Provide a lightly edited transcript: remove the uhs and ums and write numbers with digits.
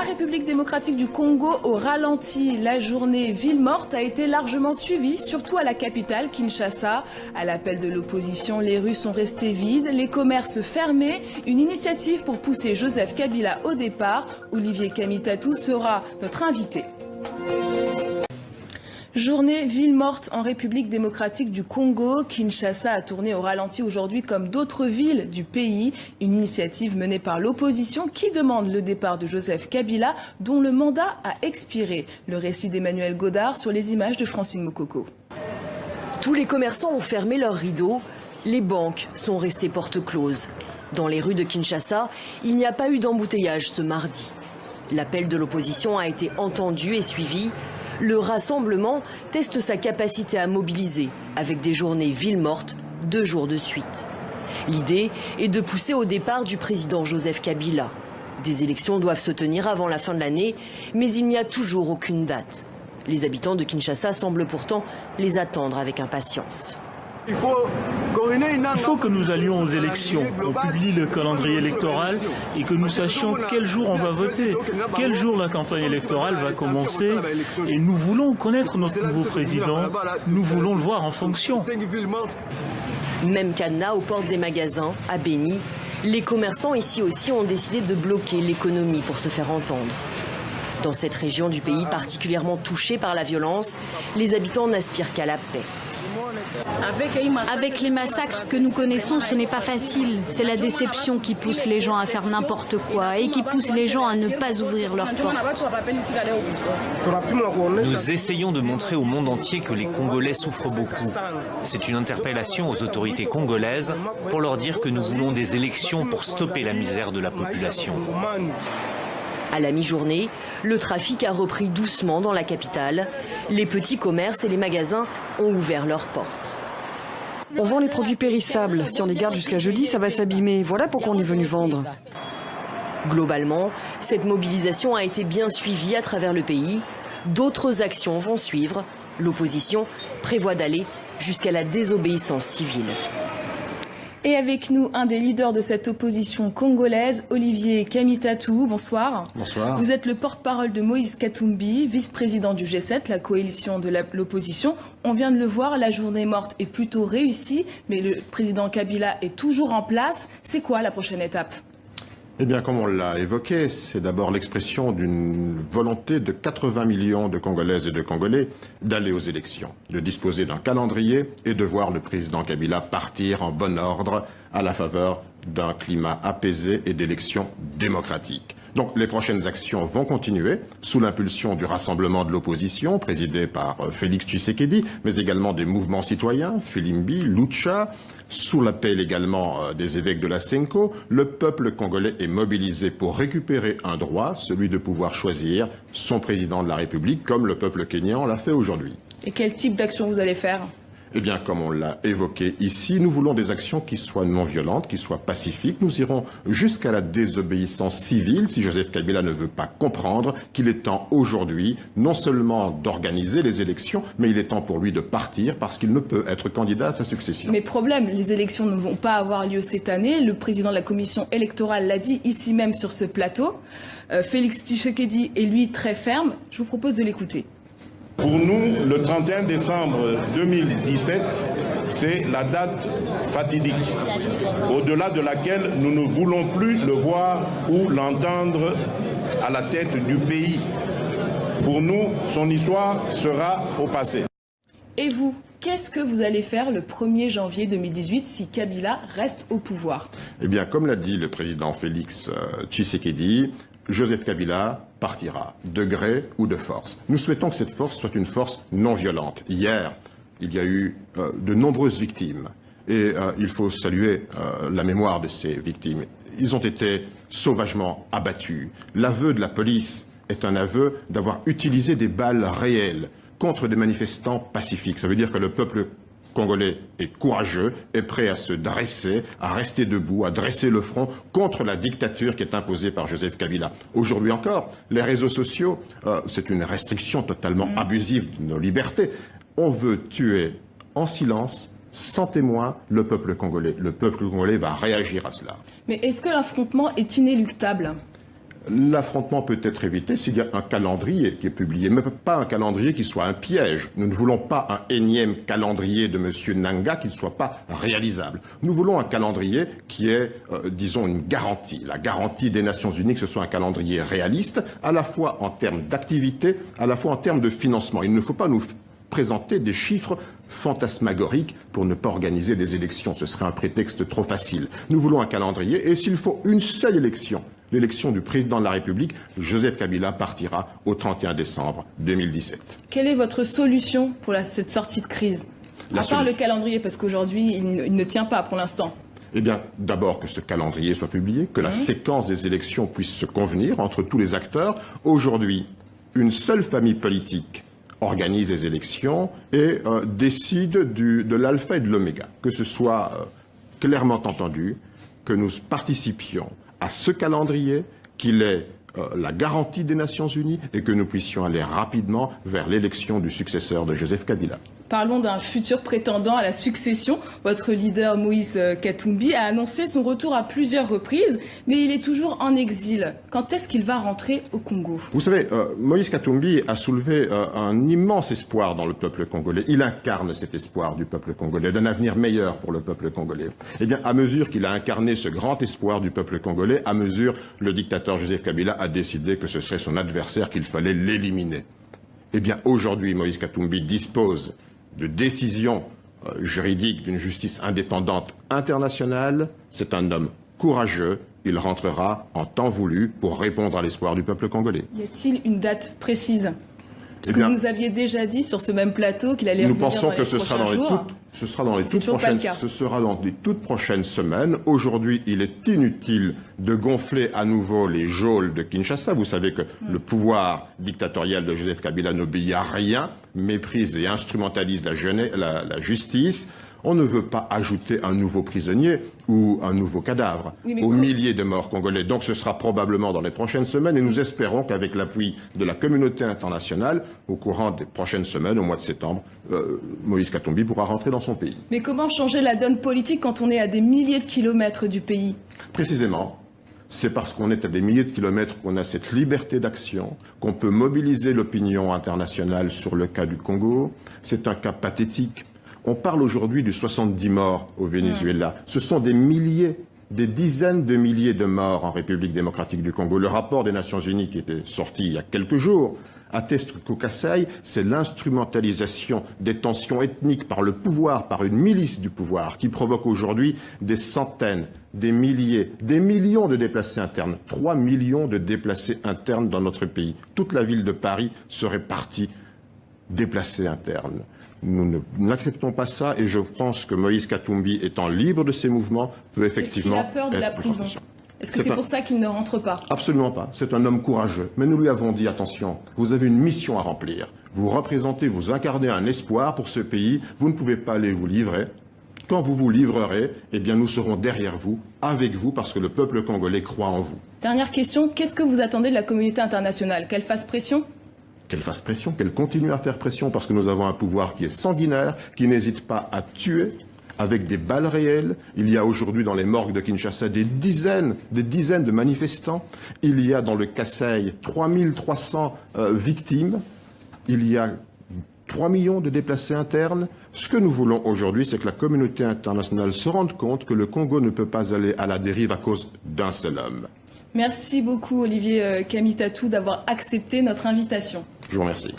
La République démocratique du Congo au ralenti. La journée ville morte a été largement suivie, surtout à la capitale, Kinshasa. À l'appel de l'opposition, les rues sont restées vides, les commerces fermés. Une initiative pour pousser Joseph Kabila au départ. Olivier Kamitatou sera notre invité. Journée ville morte en République démocratique du Congo. Kinshasa a tourné au ralenti aujourd'hui comme d'autres villes du pays. Une initiative menée par l'opposition qui demande le départ de Joseph Kabila dont le mandat a expiré. Le récit d'Emmanuel Godard sur les images de Francine Mokoko. Tous les commerçants ont fermé leurs rideaux. Les banques sont restées portes closes. Dans les rues de Kinshasa, il n'y a pas eu d'embouteillage ce mardi. L'appel de l'opposition a été entendu et suivi. Le rassemblement teste sa capacité à mobiliser avec des journées ville morte 2 jours de suite. L'idée est de pousser au départ du président Joseph Kabila. Des élections doivent se tenir avant la fin de l'année, mais il n'y a toujours aucune date. Les habitants de Kinshasa semblent pourtant les attendre avec impatience. Il faut que nous allions aux élections, on publie le calendrier électoral et que nous sachions quel jour on va voter, quel jour la campagne électorale va commencer. Et nous voulons connaître notre nouveau président, nous voulons le voir en fonction. Même cadenas aux portes des magasins, à Béni, les commerçants ici aussi ont décidé de bloquer l'économie pour se faire entendre. Dans cette région du pays particulièrement touchée par la violence, les habitants n'aspirent qu'à la paix. Avec les massacres que nous connaissons, ce n'est pas facile. C'est la déception qui pousse les gens à faire n'importe quoi et qui pousse les gens à ne pas ouvrir leurs portes. Nous essayons de montrer au monde entier que les Congolais souffrent beaucoup. C'est une interpellation aux autorités congolaises pour leur dire que nous voulons des élections pour stopper la misère de la population. À la mi-journée, le trafic a repris doucement dans la capitale. Les petits commerces et les magasins ont ouvert leurs portes. On vend les produits périssables. Si on les garde jusqu'à jeudi, ça va s'abîmer. Voilà pourquoi on est venu vendre. Globalement, cette mobilisation a été bien suivie à travers le pays. D'autres actions vont suivre. L'opposition prévoit d'aller jusqu'à la désobéissance civile. Et avec nous, un des leaders de cette opposition congolaise, Olivier Kamitatou. Bonsoir. Bonsoir. Vous êtes le porte-parole de Moïse Katumbi, vice-président du G7, la coalition de l'opposition. On vient de le voir, la journée morte est plutôt réussie, mais le président Kabila est toujours en place. C'est quoi la prochaine étape ? Eh bien, comme on l'a évoqué, c'est d'abord l'expression d'une volonté de 80 millions de Congolaises et de Congolais d'aller aux élections, de disposer d'un calendrier et de voir le président Kabila partir en bon ordre à la faveur d'un climat apaisé et d'élections démocratiques. Donc les prochaines actions vont continuer sous l'impulsion du rassemblement de l'opposition présidé par Félix Tshisekedi, mais également des mouvements citoyens, Filimbi, Lucha, sous l'appel également des évêques de la Senko. Le peuple congolais est mobilisé pour récupérer un droit, celui de pouvoir choisir son président de la République, comme le peuple kényan l'a fait aujourd'hui. Et quel type d'action vous allez faire ? Eh bien, comme on l'a évoqué ici, nous voulons des actions qui soient non violentes, qui soient pacifiques. Nous irons jusqu'à la désobéissance civile si Joseph Kabila ne veut pas comprendre qu'il est temps aujourd'hui non seulement d'organiser les élections, mais il est temps pour lui de partir parce qu'il ne peut être candidat à sa succession. Mais problème, les élections ne vont pas avoir lieu cette année. Le président de la commission électorale l'a dit ici même sur ce plateau. Félix Tshisekedi est lui très ferme. Je vous propose de l'écouter. Pour nous, le 31 décembre 2017, c'est la date fatidique, au-delà de laquelle nous ne voulons plus le voir ou l'entendre à la tête du pays. Pour nous, son histoire sera au passé. Et vous, qu'est-ce que vous allez faire le 1er janvier 2018 si Kabila reste au pouvoir ? Eh bien, comme l'a dit le président Félix Tshisekedi, Joseph Kabila partira, de gré ou de force. Nous souhaitons que cette force soit une force non violente. Hier, il y a eu de nombreuses victimes et il faut saluer la mémoire de ces victimes. Ils ont été sauvagement abattus. L'aveu de la police est un aveu d'avoir utilisé des balles réelles contre des manifestants pacifiques. Ça veut dire que le peuple congolais est courageux, est prêt à se dresser, à rester debout, à dresser le front contre la dictature qui est imposée par Joseph Kabila. Aujourd'hui encore, les réseaux sociaux, c'est une restriction totalement abusive de nos libertés. On veut tuer en silence, sans témoin, le peuple congolais. Le peuple congolais va réagir à cela. Mais est-ce que l'affrontement est inéluctable ? L'affrontement peut être évité s'il y a un calendrier qui est publié, mais pas un calendrier qui soit un piège. Nous ne voulons pas un énième calendrier de M. Nanga qui ne soit pas réalisable. Nous voulons un calendrier qui est, disons, une garantie. La garantie des Nations Unies que ce soit un calendrier réaliste, à la fois en termes d'activité, à la fois en termes de financement. Il ne faut pas nous présenter des chiffres fantasmagoriques pour ne pas organiser des élections. Ce serait un prétexte trop facile. Nous voulons un calendrier et s'il faut une seule élection, l'élection du président de la République, Joseph Kabila partira au 31 décembre 2017. Quelle est votre solution pour cette sortie de crise? À part le calendrier, parce qu'aujourd'hui, il ne tient pas pour l'instant. Eh bien, d'abord que ce calendrier soit publié, que la séquence des élections puisse se convenir entre tous les acteurs. Aujourd'hui, une seule famille politique organise les élections et décide de l'alpha et de l'oméga. Que ce soit clairement entendu, que nous participions à ce calendrier, qu'il est la garantie des Nations Unies et que nous puissions aller rapidement vers l'élection du successeur de Joseph Kabila. Parlons d'un futur prétendant à la succession. Votre leader Moïse Katumbi a annoncé son retour à plusieurs reprises, mais il est toujours en exil. Quand est-ce qu'il va rentrer au Congo? Vous savez, Moïse Katumbi a soulevé un immense espoir dans le peuple congolais. Il incarne cet espoir du peuple congolais, d'un avenir meilleur pour le peuple congolais. Eh bien, à mesure qu'il a incarné ce grand espoir du peuple congolais, à mesure le dictateur Joseph Kabila a décidé que ce serait son adversaire, qu'il fallait l'éliminer. Eh bien, aujourd'hui, Moïse Katumbi dispose de décisions juridiques d'une justice indépendante internationale. C'est un homme courageux. Il rentrera en temps voulu pour répondre à l'espoir du peuple congolais. Y a-t-il une date précise? Parce que vous nous aviez déjà dit sur ce même plateau qu'il allait revenir dans les prochains jours. Nous pensons que ce sera dans les toutes prochaines semaines. Aujourd'hui, il est inutile de gonfler à nouveau les geôles de Kinshasa. Vous savez que le pouvoir dictatorial de Joseph Kabila n'obéit à rien, méprise et instrumentalise la justice. On ne veut pas ajouter un nouveau prisonnier ou un nouveau cadavre aux milliers de morts congolais. Donc ce sera probablement dans les prochaines semaines et nous espérons qu'avec l'appui de la communauté internationale, au courant des prochaines semaines, au mois de septembre, Moïse Katumbi pourra rentrer dans son pays. Mais comment changer la donne politique quand on est à des milliers de kilomètres du pays? Précisément. C'est parce qu'on est à des milliers de kilomètres qu'on a cette liberté d'action, qu'on peut mobiliser l'opinion internationale sur le cas du Congo. C'est un cas pathétique. On parle aujourd'hui de 70 morts au Venezuela. Ce sont des milliers, des dizaines de milliers de morts en République démocratique du Congo. Le rapport des Nations Unies qui était sorti il y a quelques jours atteste qu'au Kasaï, c'est l'instrumentalisation des tensions ethniques par le pouvoir, par une milice du pouvoir, qui provoque aujourd'hui des centaines, des milliers, des millions de déplacés internes. 3 millions de déplacés internes dans notre pays. Toute la ville de Paris serait partie déplacés internes. Nous n'acceptons pas ça et je pense que Moïse Katumbi, étant libre de ses mouvements, peut effectivement Est-ce qu'il a peur de la prison? Est-ce que c'est pour ça qu'il ne rentre pas? Absolument pas. C'est un homme courageux. Mais nous lui avons dit, attention, vous avez une mission à remplir. Vous représentez, vous incarnez un espoir pour ce pays. Vous ne pouvez pas aller vous livrer. Quand vous vous livrerez, eh bien nous serons derrière vous, avec vous, parce que le peuple congolais croit en vous. Dernière question, qu'est-ce que vous attendez de la communauté internationale? Qu'elle fasse pression? Qu'elle fasse pression, qu'elle continue à faire pression, parce que nous avons un pouvoir qui est sanguinaire, qui n'hésite pas à tuer avec des balles réelles. Il y a aujourd'hui dans les morgues de Kinshasa des dizaines de manifestants. Il y a dans le Kasaï 3300 victimes. Il y a 3 millions de déplacés internes. Ce que nous voulons aujourd'hui, c'est que la communauté internationale se rende compte que le Congo ne peut pas aller à la dérive à cause d'un seul homme. Merci beaucoup Olivier Kamitatou d'avoir accepté notre invitation. Je vous remercie.